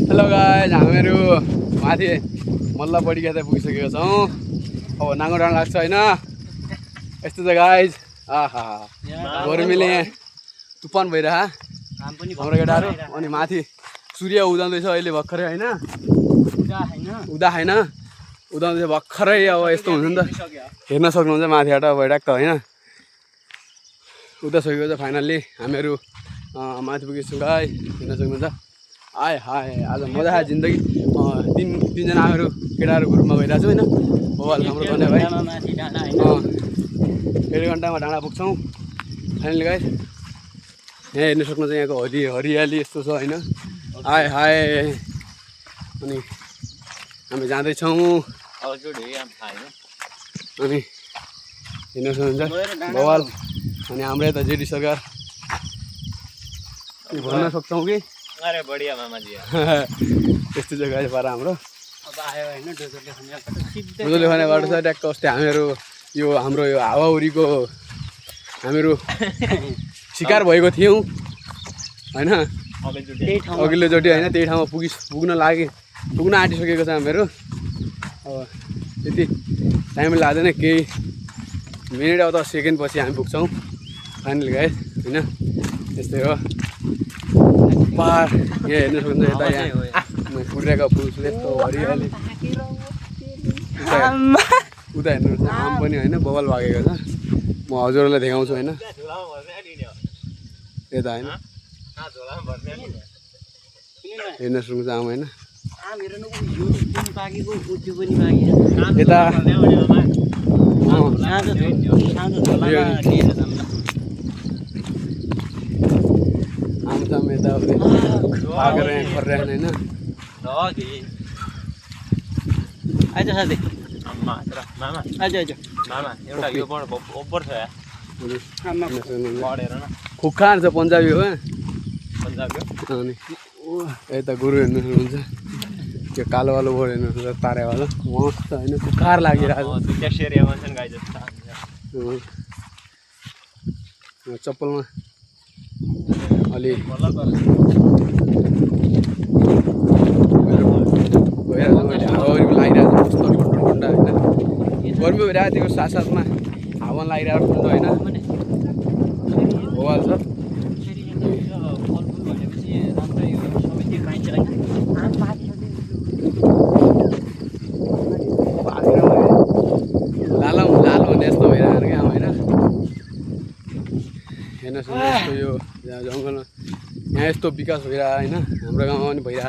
Hello guys, हामीहरू माथि मल्लपडी त पुगिसकेको छौँ। अब नाङ्गो डाँडा लाग्छ होइन, यस्तो छ गाइज। आहा गर्मीले तुफान भइरह हाम्रो केटाहरू। अनि माथि सूर्य उदाउँदैछ अहिले भर्खरै होइन, उदाउँदैछ भर्खरै। अब यस्तो हुन्छ नि त, हेर्न सक्नुहुन्छ माथिबाट अब ट्याक्क होइन, उदाइसकेको छ फाइनल्ली। हामीहरू माथि पुगेछौँ गाइज, हेर्न सक्नुहुन्छ। आए हाय, आज मजा आयो जिन्दगी। तिनजना हामीहरू केटाहरू ग्रुपमा गइरहेको छौँ होइन। बबाल हाम्रो धन्य भाइ 1.5 घन्टामा डाँडा पुग्छौँ फाइनली गाइज। यहाँ हेर्न सक्नुहुन्छ, यहाँको हरियाली यस्तो छ होइन। आए हाय, अनि हामी जाँदैछौँ। अनि हेर्न सक्नुहुन्छ बबाल। अनि हाम्रो यता जेडी सरकार भन्न सक्छौँ कि अरे बढिया मामाजी त्यस्तो जग्गा पारा हाम्रो अब आयो हैन। डोजोले खाने बाटो छ ट्याक्क। अस्ति हामीहरू यो हाम्रो यो हावाहुरीको हामीहरू शिकार भएको थियौँ होइन, अघिल्लोचोटि होइन। त्यही ठाउँमा पुग्न आँटिसकेको छ हामीहरू। अब त्यति टाइम लाग्दैन, केही मिनट अथवा सेकेन्ड पछि हामी पुग्छौँ फाइनली गाइस होइन। त्यस्तै हो पार। यहाँ हेर्न सक्नुहुन्छ, यता यहाँ फुलेको फुलले यस्तो हरियाली। उता हेर्नुहुन्छ आम पनि होइन, बबल भागेको छ। म हजुरहरूलाई देखाउँछु होइन, यता होइन हेर्न सक्नुहुन्छ आम होइन। यता आमसाम यता पाकेर यहाँ खरिरहेन होइन। आइज साथी मामा आइज मामा एउटा यो ओभर छ यार। खुक्खान छ पन्जाबी हो पन्जाबी। अनि यता गुरु हेर्नु सक्नुहुन्छ, त्यो कालो वालो बोर्ड हेर्नु सक्नुहुन्छ, तारेवाला मस्त होइन, खुखार लागिरहेको छ। चप्पलमा अलि गइरहेको मैले हावाहुरीको लागिरहेको छ मस्त ठन्डा होइन। गर्मी भइरहेको थियो, साथसाथमा हावा लागिरहेको ठन्डा होइन, बवाल छ। लालो भने यस्तो भइरहेको क्या होइन। हेर्न सक्नुहुन्छ यस्तो यो जङ्गलमा यहाँ यस्तो विकास भइरहेको होइन, हाम्रो गाउँमा पनि भइरहेको।